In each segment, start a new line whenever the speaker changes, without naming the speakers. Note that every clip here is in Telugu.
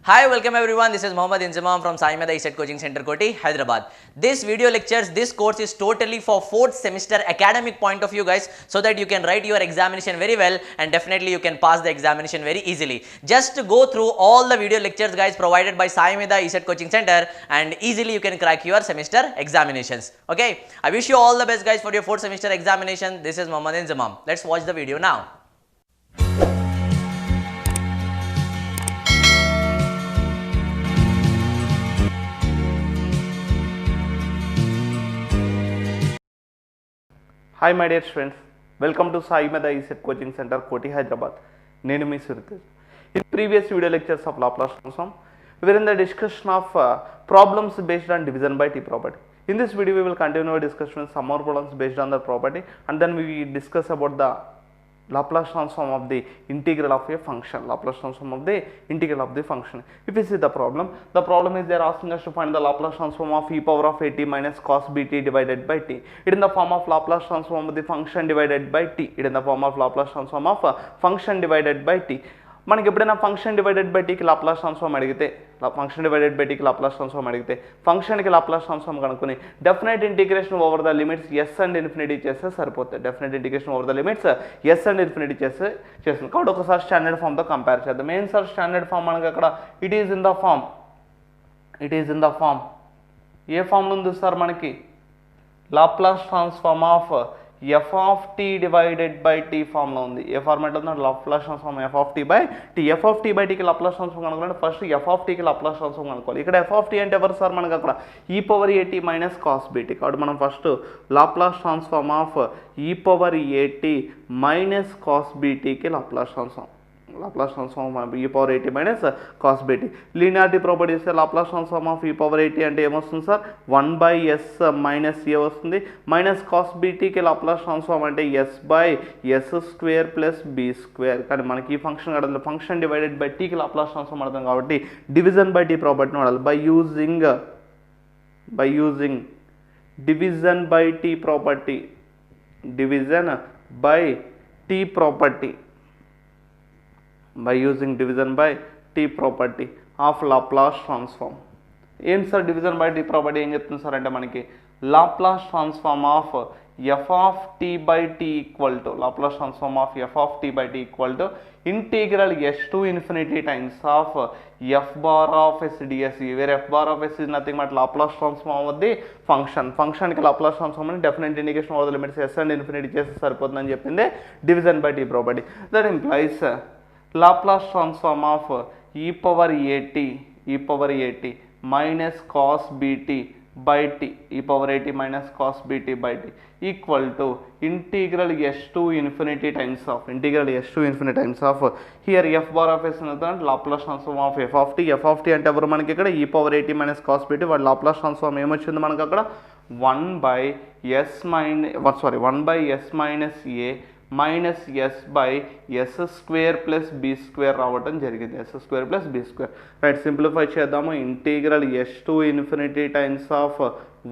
Hi, welcome everyone. This is Mohammad Inzamam from Sai Meda ESET Coaching Center, Koti, Hyderabad. This video lectures, this course is totally for 4th semester academic point of view, guys, so that you can write your examination very well and definitely you can pass the examination very easily. Just go through all the video lectures, guys, provided by Sai Meda ESET Coaching Center, and easily you can crack your semester examinations. Okay, I wish you all the best, guys, for your 4th semester examination. This is Mohammad Inzamam. Let's watch the video now.
Hi my dear students, welcome to Sai Medha ECET coaching centre, Koti, Hyderabad. నేను మీ Suritej. In previous video lectures of Laplace transform, we were in the discussion of problems based on division by t property. In this video we will continue our discussion with some more problems based on that property, and then we discuss about the Laplace transform of the integral of a function. Laplace transform of the integral of the function. If you see the problem is they are asking us to find the Laplace transform of e power of at minus cos bt divided by t. It in the form of Laplace transform of the function divided by t. It in the form of Laplace transform of function divided by t. మనకి ఎప్పుడైనా ఫంక్షన్ డివైడెడ్ బై టీకి లాప్లాస్ ట్రాన్స్ఫార్మ్ అడిగితే, ఫంక్షన్ డివైడెడ్ బై టీకి లాప్లాస్ ట్రాన్స్ఫార్మ్ అడిగితే ఫంక్షన్కి లాప్లాస్ ట్రాన్స్ఫార్మ్ కనుక్కొని definite integration over the limits yes and infinity చేస్తే సరిపోతుంది. Definite integration over the limits yes and infinity చేస్తుంది. కాబట్టి ఒకసారి స్టాండర్డ్ ఫామ్తో కంపేర్ చేద్దాం. ఏం సార్ స్టాండర్డ్ ఫామ్ మనకి అక్కడ it is in the form ఏ ఫామ్లో ఉంది సార్ మనకి Laplace transform of F of t divided by t ఫామ్లో ఉంది. ఏ ఫార్మాట్లో ఉంది? Laplace transform f of tea by t. F of tea by టీకి లాప్లాస్ ట్రాన్స్ఫార్మ్ కనుక్కోవాలంటే ఫస్ట్ ఎఫ్ ఆఫ్ టీకి లాప్లాస్ ట్రాన్స్ఫార్మ్ కనుక్కోవాలి. ఇక్కడ ఎఫ్ ఆఫ్ టీ అంటే ఎవరు సార్ మనకి అక్కడ ఈ power a t minus cos b t. కాబట్టి మనం first Laplace transform of e power a t minus cos బీటీకి Laplace transform e power 80 minus cos bt. Linearity property ఇస్తే Laplace transform of e power 80 అంటే ఏమొస్తుంది సార్? 1/s మైనస్ ఏ వస్తుంది. మైనస్ కాస్ బీటీకి లాప్లాస్ ట్రాన్స్ఫార్మ్ అంటే s/s² ప్లస్ b². కానీ మనకి ఈ ఫంక్షన్ అడగదు. ఫంక్షన్ డివైడెడ్ బై టీకి లాప్లాస్ ట్రాన్స్ఫార్మ్ అర్థం కాబట్టి డివిజన్ బై టీ ప్రాపర్టీని వాడాలి. By using division by tea property, division by tea property, by using division by t property of Laplace transform. ఏం sir division by tea property ఏం చెప్తుంది సార్ అంటే మనకి Laplace transform of F of tea by T equal to Laplace transform of F of tea by T equal to integral yes to infinity times of F bar of S ds, where F bar of S is nothing but Laplace transform of the ఫంక్షన్కి లాప్లాస్ ట్రాన్స్ఫార్మ్ అని definite indication over the limits yes and infinity చేస్తే సరిపోతుందని చెప్పింది division by tea property. That implies Laplace transform of e power at minus cos bt by t, e power at minus cos bt by t equal to integral s to infinity times of here f bar of s and Laplace transform of f of t అంటే ఎవరు మనకి ఇక్కడ e power at minus cos bt. వాడు Laplace transform ఏమొచ్చింది మనకి అక్కడ 1/s minus a minus s by s² plus b² రావటం జరిగింది. s² plus b². Right, simplify చేద్దాము. Integral yes to infinity times of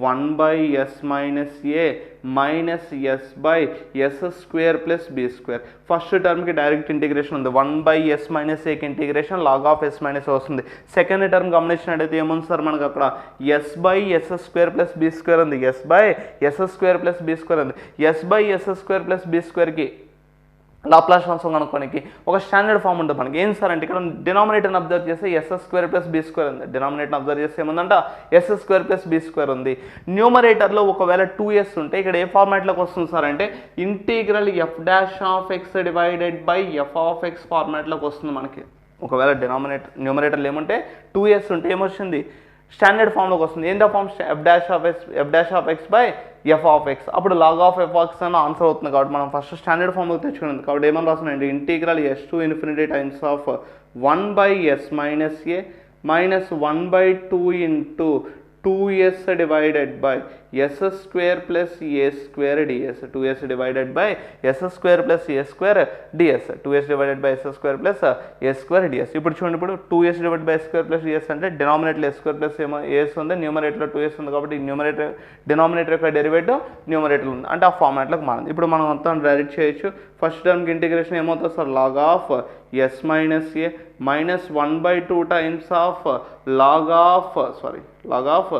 1/s minus A minus s by s² plus b². First టర్మ్కి డైరెక్ట్ ఇంటిగ్రేషన్ ఉంది. 1/s మైనస్ ఏకి integration log of s minus వస్తుంది. సెకండ్ టర్మ్ గమనించినట్టయితే ఏముంది సార్ మనకు అక్కడ s/s² ప్లస్ b² ఉంది. s/s² ప్లస్ b² ఉంది. s/s² ప్లస్ b²కి లాప్లాస్ ట్రాన్స్ఫార్మ్ కనుక్కోడానికి ఒక స్టాండర్డ్ ఫామ్ ఉంటుంది మనకి. ఏం సార్ అంటే ఇక్కడ డినామినేటర్ని అబ్జర్వ్ చేస్తే s² ప్లస్ b² ఉంది. డినామినేటర్ని అబ్జర్వ్ చేస్తే ఏముందంట s² ప్లస్ b² ఉంది. న్యూమరేటర్లో ఒకవేళ 2s ఉంటే ఇక్కడ ఏ ఫార్మాట్లోకి వస్తుంది సార్ అంటే integral f' divided by f ఫార్మాట్లోకి వస్తుంది మనకి. ఒకవేళ న్యూమరేటర్లు ఏముంటే 2s ఉంటే ఏమొచ్చింది? స్టాండర్డ్ ఫామ్లోకి వస్తుంది. ఏందా ఫామ్? f' by f. అప్పుడు లాగ్ ఆఫ్ f అని ఆన్సర్ అవుతుంది. కాబట్టి మనం ఫస్ట్ స్టాండర్డ్ ఫామ్లోకి తెచ్చుకున్నాం. కాబట్టి ఏమని రాస్తున్నాండి? Integral s to infinity times of 1/s minus A minus 1/2 into 2s divided by s square plus a square ds, 2s divided by s square plus a square ds, 2s divided by s square plus a square ds. ఇప్పుడు చూడండి, ఇప్పుడు 2s divided by s square plus ds అంటే denominator s square plus as ఉంది, న్యూమరేటర్లో 2s ఉంది కాబట్టి న్యూమరేటర్ డినామినేటర్ యొక్క డెరివేటివ్ న్యూమరేటర్ ఉంది అంటే ఆ ఫార్మాట్లోకి మారింది. ఇప్పుడు మనం మొత్తం డైరెక్ట్ చేయొచ్చు. ఫస్ట్ టర్మ్కి ఇంటిగ్రేషన్ ఏమవుతుంది sir, log of s minus a minus 1/2 times of log of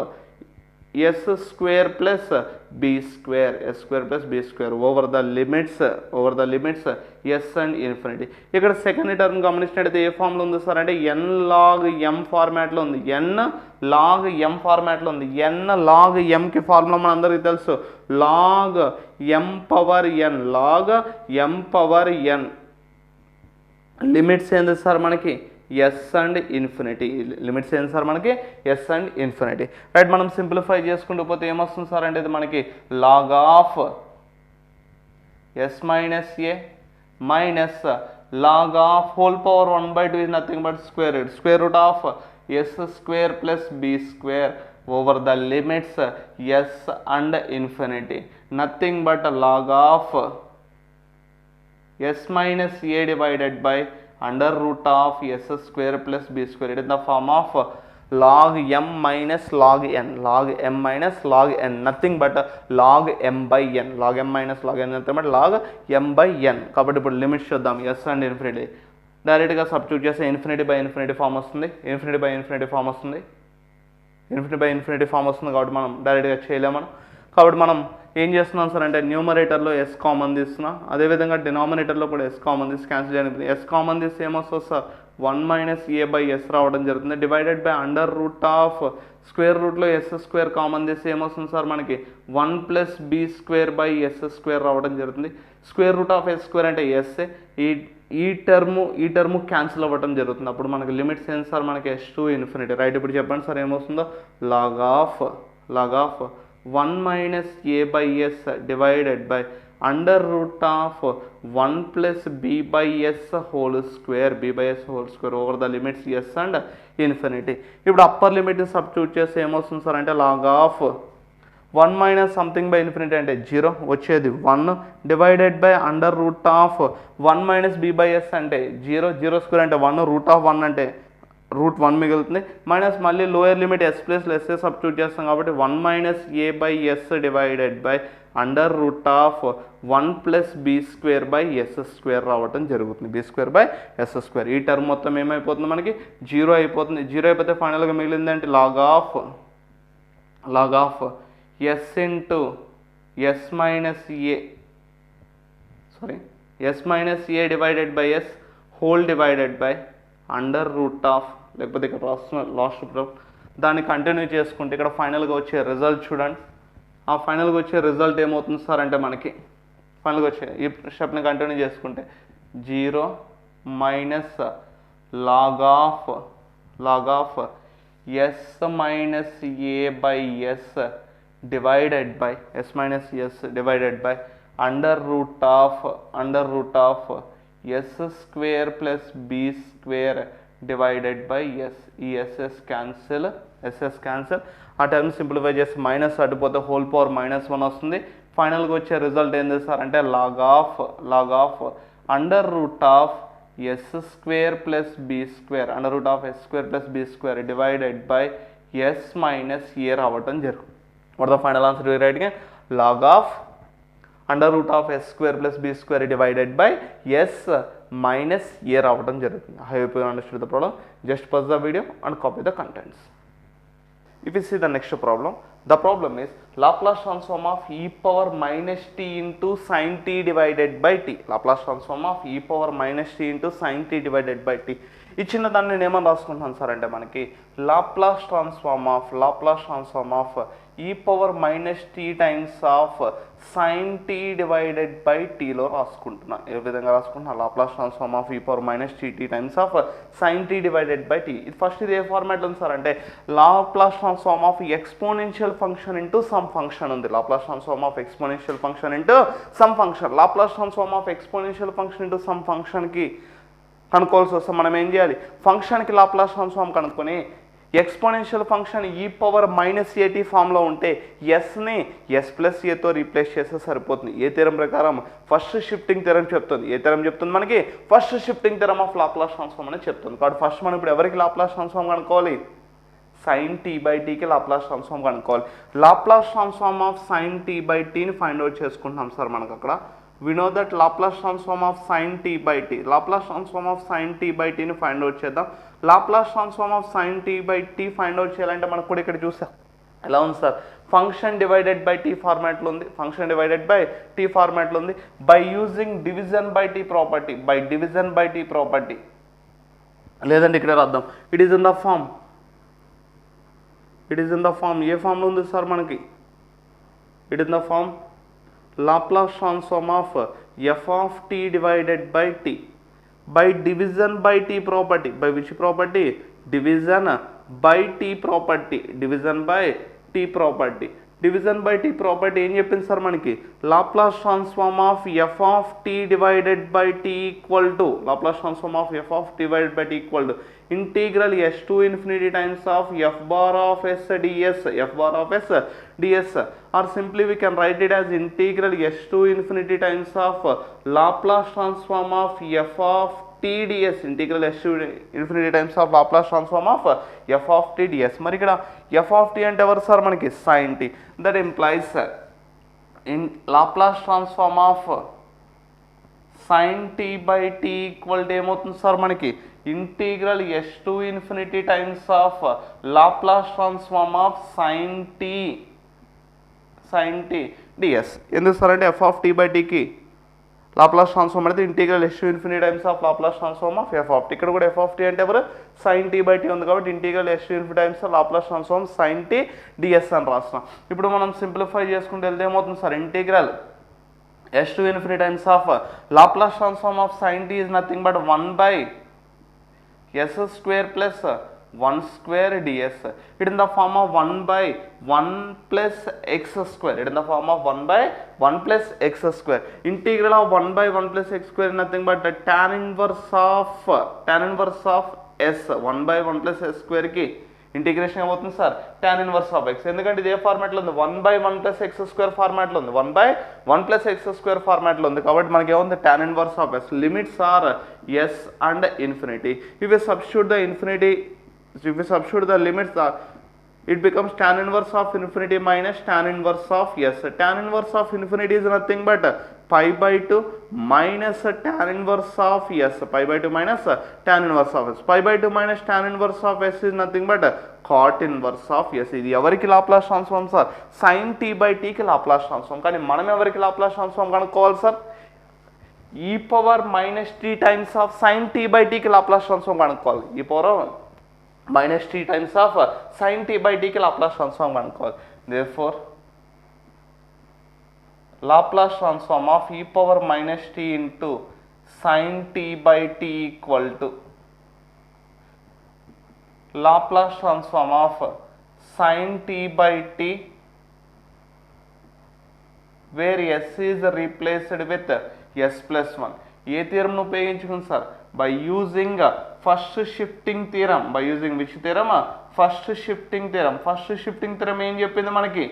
s square plus b square, s square plus b square over the limits s and infinity. ఇక్కడ సెకండ్ టర్మ్ గమనించినట్టయితే ఏ ఫామ్లో ఉంది సార్ అంటే n log m ఫార్మాట్లో ఉంది, n log m ఫార్మాట్లో ఉంది. n log mకి ఫార్ములా మన అందరికీ తెలుసు, log m power n, log m power n. Limits ఏంది సార్ మనకి ఎస్ అండ్ ఇన్ఫినిటీ, లిమిట్స్ ఏంది సార్ మనకి ఎస్ అండ్ ఇన్ఫినిటీ. రైట్, మనం సింప్లిఫై చేసుకుంటూ పోతే ఏమొస్తుంది సార్ అంటే ఇది మనకి log of yes minus A minus log of whole power 1/2 is nothing but square root of s square plus b square over the limits s and infinity, nothing but log of s minus a divided by under root of s square plus b square. It is the form of log m minus log n, log m minus log n, nothing but log m by n, log m minus log n nothing but log m by n. కాబట్టి ఇప్పుడు లిమిట్స్ చూద్దాం, s అండ్ ఇన్ఫినిటీ. డైరెక్ట్గా సబ్స్టిట్యూట్ చేస్తే ఇన్ఫినిటీ బై ఇన్ఫినిటీ ఫామ్ వస్తుంది, ఇన్ఫినిటీ బై ఇన్ఫినిటీ ఫామ్ వస్తుంది, ఇన్ఫినిటీ బై ఇన్ఫినిటీ ఫామ్ వస్తుంది కాబట్టి మనం డైరెక్ట్గా చేయలేము మనం. కాబట్టి మనం ఏం చేస్తున్నాం సార్ అంటే న్యూమరేటర్లో ఎస్ కామన్ తీస్తున్నాం, అదేవిధంగా డినామినేటర్లో కూడా ఎస్ కామన్ తీసి క్యాన్సిల్ చేయడానికి ఎస్ కామన్ తీసి ఏమొస్తుంది sir 1 minus A by yes రావడం జరుగుతుంది, divided by under root of square రూట్లో ఎస్ స్క్వేర్ కామన్ తీసి ఏమొస్తుంది సార్ మనకి 1 plus be square by yes square రావడం జరుగుతుంది. Square root of yes square అంటే ఎస్, ఈ టర్ము క్యాన్సిల్ అవ్వడం జరుగుతుంది. అప్పుడు మనకి లిమిట్స్ ఏంటి సార్ మనకి ఎస్ టు ఇన్ఫినిటీ. రైట్, ఇప్పుడు చెప్పండి సార్ ఏమొస్తుందో, log of 1 minus a by s divided by under root of 1 plus b by s whole square, over the limits s and infinity. ఇప్పుడు అప్పర్ లిమిట్ సబ్స్టిట్యూట్ చేస్తే ఏమొస్తుంది సార్ అంటే log of 1 minus something by infinity అంటే 0 వచ్చేది 1 divided by under root of 1 minus B by yes అంటే 0 స్క్వేర్ అంటే 1, రూట్ ఆఫ్ 1 అంటే రూట్ 1 మిగులుతుంది, మైనస్ మళ్ళీ lower limit S plus S substitute చేస్తాం కాబట్టి 1 minus A by yes divided by under root of 1 plus be square by yes square రావటం జరుగుతుంది, B square by yes square. ఈ టర్మ్ మొత్తం ఏమైపోతుంది మనకి 0 అయిపోతుంది. 0 అయిపోతే ఫైనల్గా మిగిలింది అంటే log of S into S minus A divided by S whole divided by under root of, లేకపోతే ఇక్కడ రాస్తున్న లాస్ట్ ప్రూఫ్ దాన్ని కంటిన్యూ చేసుకుంటే ఇక్కడ ఫైనల్గా వచ్చే రిజల్ట్ చూడండి. ఆ ఫైనల్గా వచ్చే రిజల్ట్ ఏమవుతుంది సార్ అంటే మనకి ఫైనల్గా వచ్చే ఈ స్టెప్ని కంటిన్యూ చేసుకుంటే 0 minus log of yes minus A by yes divided by under root of yes square plus be square divided by s. ఈ ఎస్ఎస్ క్యాన్సిల్ ఆ టర్మ్ సింప్లిఫై చేసి మైనస్ అటుపోతే హోల్ పవర్ -1 వస్తుంది. ఫైనల్గా వచ్చే రిజల్ట్ ఏంది సార్ అంటే log of under root of yes square plus be square, under root of yes square plus be square divided by s minus a రావటం జరుగుతుంది. What the final answer we write again, log of under root of yes square plus be square divided by s minus a రావడం జరుగుతుంది. I hope you understood the problem. Just pause the video and copy the contents. If you see the next problem, the problem is Laplace transform of e power minus t into sin t divided by t. Laplace transform of e power minus t into sin t divided by t. ఇచ్చిన దాన్ని నేను ఏమని రాసుకుంటాను సార్ అంటే మనకి Laplace transform of e power minus t times of sine t divided by టీలో రాసుకుంటున్నా. ఏ విధంగా రాసుకుంటున్నా, Laplace transform of e power minus t times of sine t divided by t. ఇది ఫస్ట్ ఇది ఏ ఫార్మాట్లో ఉంది సార్ అంటే Laplace transform of exponential function into some function ఉంది. Laplace transform of exponential function into some function. Laplace transform of exponential function into some ఫంక్షన్కి కనుక్కోవాల్సి వస్తే మనం ఏం చేయాలి, ఫంక్షన్కి లాప్లాస్ ట్రాన్స్ఫార్మ్ కనుక్కొని ఎక్స్పోనెన్షియల్ ఫంక్షన్ ఈ పవర్ మైనస్ ఏటీ ఫామ్లో ఉంటే ఎస్ని ఎస్ ప్లస్ ఏతో రీప్లేస్ చేస్తే సరిపోతుంది. ఏ థీరం ప్రకారం? ఫస్ట్ షిఫ్టింగ్ థీరం చెప్తుంది. ఏ థీరం చెప్తుంది మనకి? First shifting theorem of Laplace transform అని చెప్తుంది. కాబట్టి ఫస్ట్ మనం ఇప్పుడు ఎవరికి లాప్లాస్ ట్రాన్స్ఫార్మ్ కనుక్కోవాలి? sin t by t కి లాప్లాస్ ట్రాన్స్ఫార్మ్ కనుక్కోవాలి. Laplace transform of sin t by t ని ఫైండ్ అవుట్ చేసుకుంటున్నాం సార్ మనకు అక్కడ. We know that Laplace transform of sin t by t. Laplace transform of sin t by t ని ఫైండ్ అవుట్ చేద్దాం. Laplace transform of sin t by t find out చేయాలంటే మనకు కూడా ఇక్కడ చూసాం ఎలా ఉంది sir? Function divided by t ఫార్మాట్లో ఉంది. ఫంక్షన్ డివైడెడ్ బై టీ ఫార్మాట్లో ఉంది. By using division by tea property, by division by tea property, లేదంటే ఇక్కడ రాద్దాం. It is in the form, it is in the form. ఏ ఫామ్లో ఉంది సార్ మనకి? It in the form Laplace transform of f of t divided by t by division by t property. By which property? Division by t property. Division by t property. Division by t property ఏం చెప్పింది సార్ మనకి? Laplace transform of f of t divided by t equal to Laplace transform of f of t divided by t equal to integral s to infinity times of f bar of s ds, f bar of s ds, or simply we can write it as integral s to infinity times of Laplace transform of f of t ds, integral s to infinity times of Laplace transform of f of t ds. మరి ఇక్కడ f of t అంటే ఎవరు సార్ మనకి? sin t. That implies in Laplace transform of sin t by t equal to ఏమవుతుంది సార్ మనకి? Integral s to infinity times of Laplace transform of sin t ds. ఎందుకు సార్ అంటే f of t by t కి లాప్లాస్ ట్రాన్స్ఫార్మ్ అయితే integral s to infinity times of Laplace transform of f of t. ఇక్కడ కూడా f of t అంటే ఎవరు? sin t by t ఉంది కాబట్టి integral s to infinity times of Laplace transform sin t ds అని రాస్తున్నాం. ఇప్పుడు మనం సింప్లిఫై చేసుకుంటే వెళ్తే ఏమవుతుంది sir? Integral s to infinity times of Laplace transform of sin t is nothing but 1 by s square plus 1 square ds. It in the form of 1 by 1 plus x square. It in the form of 1 by 1 plus x square. Integral of 1 by 1 plus x square is nothing but the tan inverse of s. 1 by 1 plus s square ki integration ఏమవుతుంది sir? tan inverse of x. ఎందుకంటే ఇదే ఫార్మాట్లో ఉంది, 1 by 1 plus x square ఫార్మాట్లో ఉంది, 1 by 1 plus x square ఫార్మాట్లో ఉంది కాబట్టి మనకి ఏముంది? tan inverse of s. Limits are s and infinity. If you substitute the infinity, if you substitute the limits, it becomes tan inverse of infinity minus tan inverse of s. Tan inverse of infinity is nothing but pi by 2 minus tan inverse of s. Pi by 2 minus tan inverse of s. Pi by 2 minus tan inverse of s is nothing but cot inverse of s. ఇది ఎవరికి Laplace transform sir? sin t by t కి లాప్లాస్ ట్రాన్స్ఫార్మ్. కానీ మనం ఎవరికి లాప్లాస్ ట్రాన్స్ఫార్మ్ కనుక్కోవాలి sir? e power minus t times of sin t by t కి లాప్లాస్ ట్రాన్స్ఫార్మ్ కనుక్కోవాలి. e power minus t times of sin t by t కి లాప్లాస్ ట్రాన్స్ఫార్మ్ కనుక్కోవాలి. Therefore Laplace transform of e power minus t into sin t by t equal to Laplace transform of sin t by t where s is replaced with s plus 1. ఏ థియరంను ఉపయోగించుకుంది sir? by using first shifting theorem. By using which theorem? First shifting theorem. First shifting theorem ఏం చెప్పింది మనకి?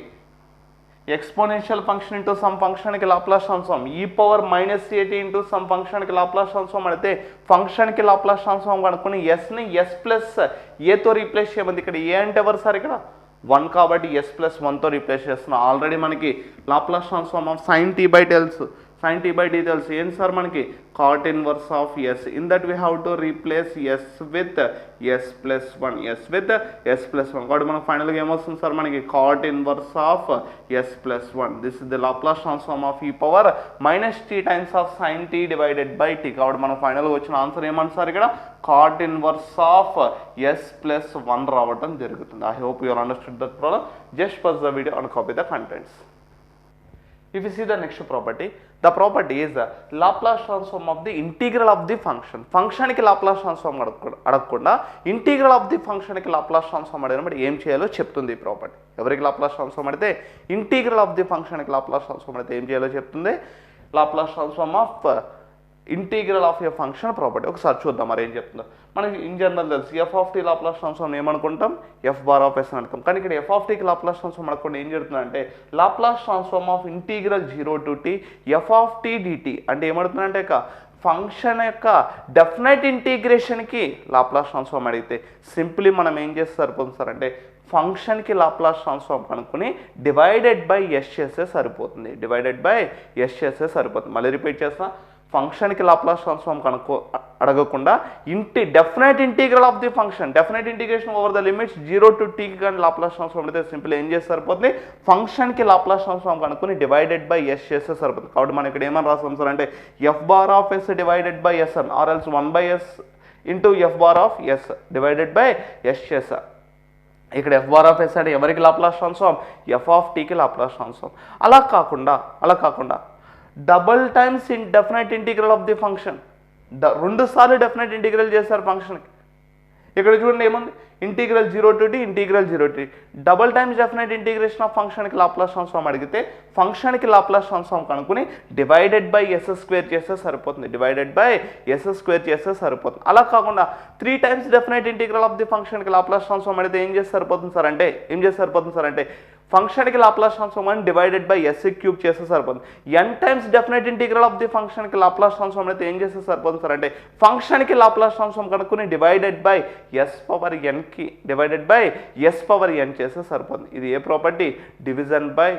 exponential function into some function కి Laplace transform, e power minus at into some function కి లాప్లాస్ ట్రాన్స్ఫార్మ్ అయితే ఫంక్షన్ కి లాప్లాస్ ట్రాన్స్ఫార్మ్ కనుక్కొని s ని s ప్లస్ a తో రీప్లేస్ చేయమంది. ఇక్కడ ఏ అంటే ఎవరు సార్? ఇక్కడ 1 కాబట్టి s ప్లస్ 1 తో రీప్లేస్ చేస్తున్నాం. ఆల్రెడీ మనకి Laplace transform of sin t by తెలుసు. sin t by t తెలుసు. ఏం సార్ మనకి? cot inverse of s. in that we have to replace s with s plus 1, s with s plus 1. కాబట్టి మనకు ఫైనల్గా ఏమొస్తుంది సార్ మనకి? cot inverse of s plus 1. this is the Laplace transform of e power minus t times of sin t divided by t. కాబట్టి మనకు ఫైనల్గా వచ్చిన ఆన్సర్ ఏమంటారు సార్? ఇక్కడ cot inverse of s plus 1 రావడం జరుగుతుంది. I hope you all understood that problem. Just pause the video and copy the contents. If you see the next property, the property is Laplace transform of the integral of the function. Function కి Laplace transform అడగకుండా ఇంటిగ్రల్ ఆఫ్ ది ఫంక్షన్ కి Laplace transform అడిగినప్పుడు ఏం చేయాలో చెప్తుంది ఈ ప్రాపర్టీ. ఎవరికి Laplace transform అడిగితే? ఇంటిగ్రల్ ఆఫ్ ది ఫంక్షన్ కి Laplace transform అడిగితే ఏం చేయాలో చెప్తుంది. Laplace transform of integral of A function property. ఒకసారి చూద్దాం మరి ఏం చెప్తుందో. మనకి ఇన్ జనరల్ తెలుసు F of T Laplace transform ఏమనుకుంటాం, ఎఫ్ బార్ ఆఫ్ ఎస్ అని అంటాం. కానీ ఇక్కడ ఎఫ్ ఆఫ్ టీకి లాప్లాస్ ట్రాన్స్ఫార్మ్ అనుకోండి ఏం జరుగుతుందంటే Laplace transform of integral 0 to t F of tea dt అంటే ఏమడుతుందంటే ఇక ఫంక్షన్ యొక్క డెఫినెట్ ఇంటిగ్రేషన్కి లాప్లాస్ ట్రాన్స్ఫార్మ్ అడిగితే సింప్లీ మనం ఏం చేస్తే సరిపోతుంది సార్ అంటే ఫంక్షన్కి లాప్లాస్ ట్రాన్స్ఫార్మ్ కనుక్కొని డివైడెడ్ బై ఎస్ చేస్తే సరిపోతుంది. డివైడెడ్ బై ఎస్ చేస్తే సరిపోతుంది. మళ్ళీ రిపీట్ చేస్తా, ఫంక్షన్కి లాప్లాస్ ట్రాన్స్ఫార్మ్ అడగకుండా definite integral of the function definite integration over the limits 0 to t కానీ లాప్లాస్ ట్రాన్స్ఫార్మ్ అయితే సింపుల్ ఏం చేస్తే సరిపోతుంది, ఫంక్షన్కి లాప్లాస్ ట్రాన్స్ఫార్మ్ కనుక్కొని డివైడెడ్ బై ఎస్ చేస్తే సరిపోతుంది. కాబట్టి మనం ఇక్కడ ఏమని రాస్తాం సార్ అంటే f bar of s divided by s అని or else 1/s into f bar of s divided by s చేస్తా. ఇక్కడ ఎఫ్ బార్ ఆఫ్ ఎస్ అంటే ఎవరికి లాప్లాస్ ట్రాన్స్ఫార్మ్, ఎఫ్ ఆఫ్ టీకి లాప్లాస్ ట్రాన్స్ఫార్మ్. అలా కాకుండా double times in definite integral of the function, 2 సార్లు డెఫినెట్ ఇంటిగ్రల్ చేశారు ఫంక్షన్కి. ఇక్కడ చూడండి ఏముంది, integral 0 to t integral 0 to t double times definite integration of ఫంక్షన్కి లాప్లాస్ ట్రాన్స్ఫార్మ్ అడిగితే ఫంక్షన్కి లాప్లాస్ ట్రాన్స్ఫార్మ్ కనుక్కుని డివైడెడ్ బై ఎస్ స్క్వేర్ చేస్తే సరిపోతుంది. డివైడెడ్ బై ఎస్ స్క్వేర్ చేస్తే సరిపోతుంది. అలా కాకుండా 3 times definite integral of the ఫంక్షన్కి లాప్లాస్ ట్రాన్స్ఫార్మ్ అడిగితే ఏం చేస్తే సరిపోతుంది సార్ అంటే ఫంక్షన్కి లాప్లాస్ ట్రాన్స్ఫార్మ్ అని డివైడెడ్ బై ఎస్ క్యూబ్ చేస్తే సరిపోతుంది. n times definite integral of the ఫంక్షన్కి లాప్లాస్ ట్రాన్స్ఫార్మ్ అయితే ఏం చేస్తే సరిపోతుంది సార్ అంటే ఫంక్షన్కి లాప్లాస్ ట్రాన్స్ఫార్మ్ కనుక్కుని డివైడెడ్ బై ఎస్ పవర్ ఎన్కి divided by s power n చేస్తే సరిపోతుంది. ఇది ఏ property, division by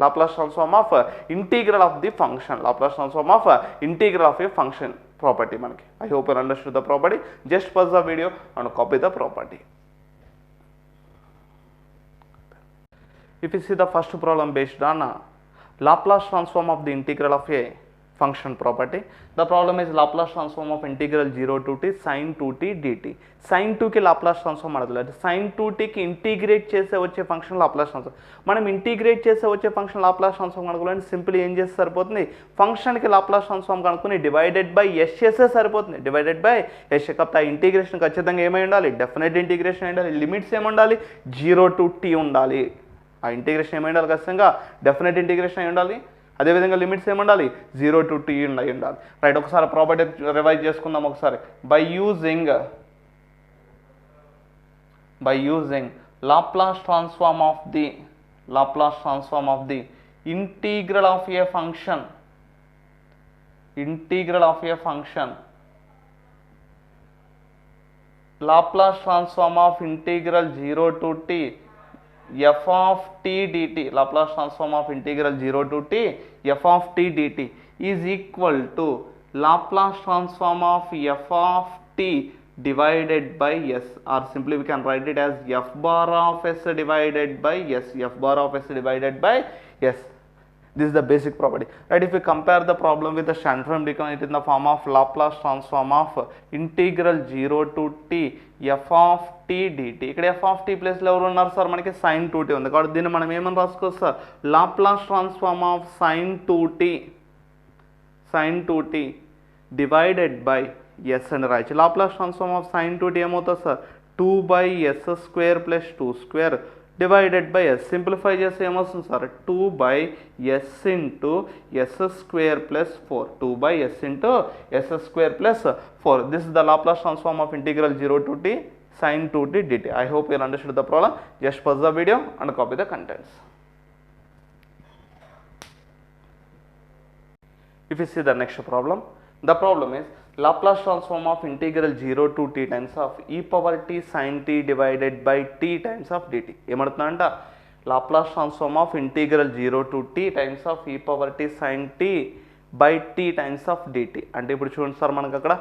Laplace transform of integral of the function, Laplace transform of integral of A function property మనకి. I hope you understood the property. Just pause the video and copy the property. If you see the first problem based on Laplace transform of the integral of a function property, the problem is Laplace transform of integral 0 to t sin 2t dt. sin 2 కి Laplace transform అడగలేదు. sin 2t కి ఇంటిగ్రేట్ చేసే వచ్చే ఫంక్షన్ Laplace transform. మనం ఇంటిగ్రేట్ చేసే వచ్చే ఫంక్షన్ Laplace transform కనుక్కోవాలంటే సింపుల్ ఏం చేస్తే సరిపోతుంది, ఫంక్షన్కి Laplace transform కనుక్కొని డివైడెడ్ బై ఎస్ చేస్తే సరిపోతుంది. Divided by S. కాకపోతే ఆ ఇంటిగ్రేషన్ ఖచ్చితంగా ఏమై ఉండాలి, డెఫినెట్ ఇంటిగ్రేషన్ ఉండాలి. లిమిట్స్ ఏముండాలి, 0 to t ఉండాలి. ఆ ఇంటిగ్రేషన్ ఏమై ఉండాలి, ఖచ్చితంగా డెఫినెట్ ఇంటిగ్రేషన్ అయి ఉండాలి. అదేవిధంగా లిమిట్స్ ఏముండాలి, 0 to t అయి ఉండాలి. రైట్, ఒకసారి ప్రాపర్టీ రివైజ్ చేసుకుందాం ఒకసారి. By using Laplace transform of the integral of A function Laplace transform of integral 0 to t f of t dt, Laplace transform of integral 0 to t f of t dt is equal to Laplace transform of f of t divided by s, or simply we can write it as f bar of s divided by s, f bar of s divided by s. This is the basic property. Right, if we compare the problem with the standard form, it is in the form of Laplace transform of integral 0 to t f of t dt. ఇక్కడ f of t ప్లేస్లో ఎవరు ఉన్నారు సార్, మనకి sin 2t ఉంది. కాబట్టి దీన్ని మనం ఏమని రాసుకోవచ్చు sir, Laplace transform of sin 2t divided by s అని రాయచ్చు. Laplace transform of sin 2t ఏమవుతుంది sir, 2/s² plus 2² divided by s. Simplify చేస్తే ఏమొస్తుంది sir, 2/s into s² plus 4. 2/s into s² plus 4. This is the Laplace transform of integral 0 to t sin 2t dt. I hope you understood the problem. Just pause the video and copy the contents. If you see the next problem, the problem is Laplace transform of integral 0 to t times of e power t sin t divided by t times of dt. ఏమడుతుందంట, Laplace transform of integral 0 to t times of e power t sin t by t times of dt. అంటే ఇప్పుడు చూడండి సార్, మనకు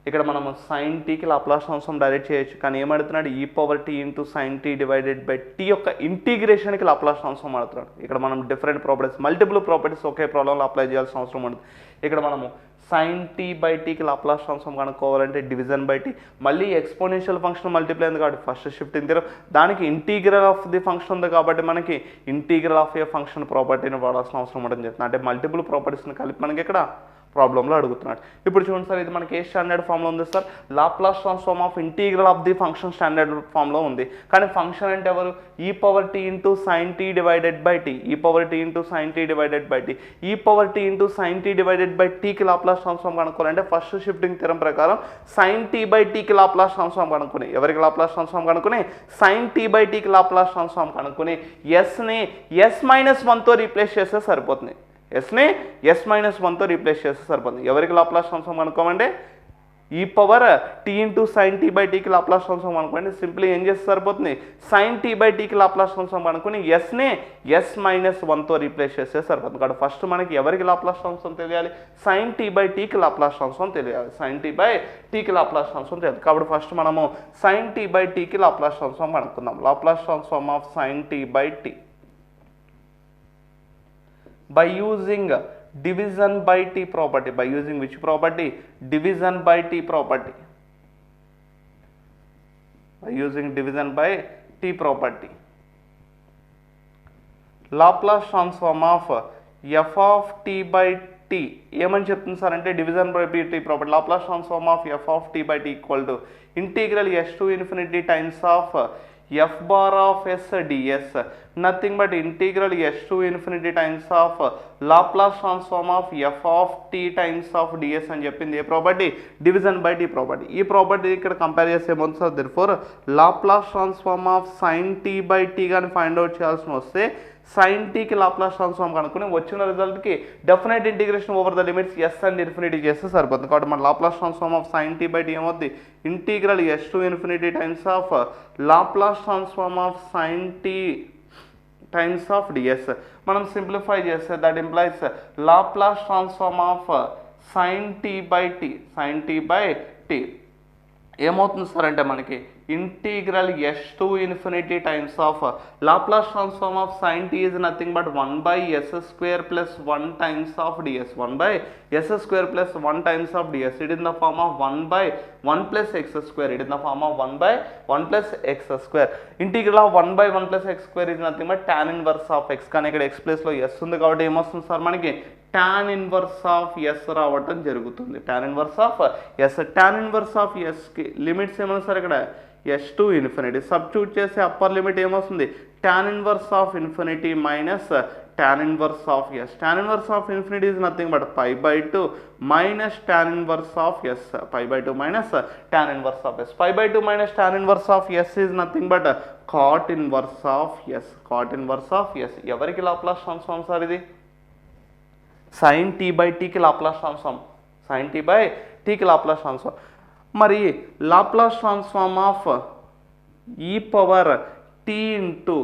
ఇక్కడ మనం sin tకి Laplace transform డైరెక్ట్ చేయొచ్చు. కానీ ఏమడుతున్నాడు, e power t into sin t divided by t యొక్క ఇంటిగ్రేషన్కి Laplace transform అడుగుతున్నాడు. ఇక్కడ మనం డిఫరెంట్ ప్రాపర్టీస్, మల్టిపుల్ ప్రాపర్టీస్ ఒకే ప్రాబ్లంలో అప్లై చేయాల్సిన అవసరం ఉంటుంది. ఇక్కడ మనము sin t by tకి Laplace transform కనుక్కోవాలంటే డివిజన్ బై t, మళ్ళీ ఎక్స్పోనెన్షియల్ ఫంక్షన్ మల్టిప్లై ఉంది కాబట్టి ఫస్ట్ షిఫ్ట్ ఇన్ థియరం, దానికి ఇంటీగ్రల్ ఆఫ్ ది ఫంక్షన్ ఉంది కాబట్టి మనకి ఇంటీగ్రల్ ఆఫ్ ఏ ఫంక్షన్ ప్రాపర్టీని వాడాల్సిన అవసరం ఉండడం చెప్తుంది. అంటే మల్టిపుల్ ప్రాపర్టీస్ని కలిపి మనకి ఇక్కడ ప్రాబ్లంలో అడుగుతున్నాడు. ఇప్పుడు చూడండి సార్, ఇది మనకి ఏ స్టాండర్డ్ ఫామ్లో ఉంది sir? Laplace transform of integral of the function standard ఫామ్లో ఉంది. కానీ ఫంక్షన్ అంటే ఎవరు? E power t into sine t divided by t, e power t into sine t divided by t, e power t into sine t divided by టీకి లాప్లాస్ ట్రాన్స్ఫార్మ్ కనుక్కోవాలంటే ఫస్ట్ షిఫ్టింగ్ థియరం ప్రకారం సైన్ టీ బై టీకి లాప్లాస్ ట్రాన్స్ఫార్మ్ కనుక్కుని, ఎవరికి లాప్లాస్ ట్రాన్స్ఫార్మ్ కనుక్కుని? సైన్ టీ బై టీకి లాప్లాస్ ట్రాన్స్ఫార్మ్ కనుక్కుని ఎస్ని S-1తో రీప్లేస్ చేస్తే సరిపోతుంది. ఎస్ని S-1తో రీప్లేస్ చేస్తే సరిపోతుంది. ఎవరికి లాప్లాస్ ట్రాన్స్ఫార్మ్ కనుక్కోమంటే e power t into sine t by టీకి లాప్లాస్ ట్రాన్స్ఫార్మ్ అనుకోండి. సింప్లీ ఏం చేస్తే సరిపోతుంది? సైన్ టీ బై టీకి లాప్లాస్ ట్రాన్స్ఫార్మ్ అనుకుని ఎస్ని S-1తో రీప్లేస్ చేస్తే సరిపోతుంది. కాబట్టి ఫస్ట్ మనకి ఎవరికి లాప్లాస్ ట్రాన్స్ఫార్మ్ తెలియాలి? సైన్ టీ బై టీకి లాప్లాస్ ట్రాన్స్ఫార్మ్ తెలియాలి. సైన్ టీ బై టీకి లాప్లాస్ ట్రాన్స్ఫార్మ్ తెలియాలి. కాబట్టి ఫస్ట్ మనము సైన్ టీ బై టీకి లాప్లాస్ ట్రాన్స్ఫార్మ్ కనుక్కుందాం. Laplace transform of sine t by t by using division by t property. By using which property? Division by t property. By using division by t property. Laplace transform of f of t by t ఏమని చెప్తుంది సార్ అంటే division by t property. Laplace transform of f of t by t equal to integral s to infinity times of f bar of s ds, nothing but integral s to infinity times of Laplace transform of f of t times of ds అని చెప్పింది. ఏ property? Division by tea property. ఈ ప్రాపర్టీ ఇక్కడ కంపేర్ చేస్తే ఏమవుతుంది sir? Therefore Laplace transform of sine t by t కానీ ఫైండ్ అవుట్ చేయాల్సి వస్తే సైన్ టీకి లాప్లాస్ ట్రాన్స్ఫార్మ్ కనుక్కుని వచ్చిన రిజల్ట్కి definite integration over the limits yes and infinity చేస్తే సరిపోతుంది. కాబట్టి మన Laplace transform of sine t by t ఏమవుతుంది? Integral s to infinity times of Laplace transform of sine t times of DS. మనం సింప్లిఫై చేస్తే that implies Laplace transform of sine t by t, sine t by t ఏమవుతుంది సార్ అంటే మనకి integral s to infinity times of Laplace transform of sine t is nothing but 1/s² plus 1 times of ds, 1/s² plus 1 times of ds. It in the form of 1/1 plus x². It in the form of 1/1 plus x². Integral of 1/1 plus x² is nothing but tan inverse of x. కానీ ఇక్కడ x ప్లేస్లో s ఉంది కాబట్టి ఏమొస్తుంది సార్ మనకి? tan ఇన్వర్స్ ఆఫ్ s రావటం జరుగుతుంది. tan inverse of s. tan inverse of sకి లిమిట్స్ ఏమన్నా సార్ ఇక్కడ? s to infinity. సబ్స్టిట్యూట్ చేస్తే అప్పర్ లిమిట్ ఏమొస్తుంది? tan inverse of infinity minus tan inverse of s. tan inverse of infinity is nothing but π/2 minus tan inverse of s. π/2 minus tan inverse of s. π/2 minus tan inverse of s is nothing but cot inverse of s. cot inverse of s. ఎవరికి లాప్లాస్ ట్రాన్స్ఫార్మ్ సార్ ఇది? సైన్ టీ బై టీకి Laplace transform, sine t by టీకి లాప్లాస్ ట్రాన్స్ఫార్మ్. మరి Laplace transform of e power t into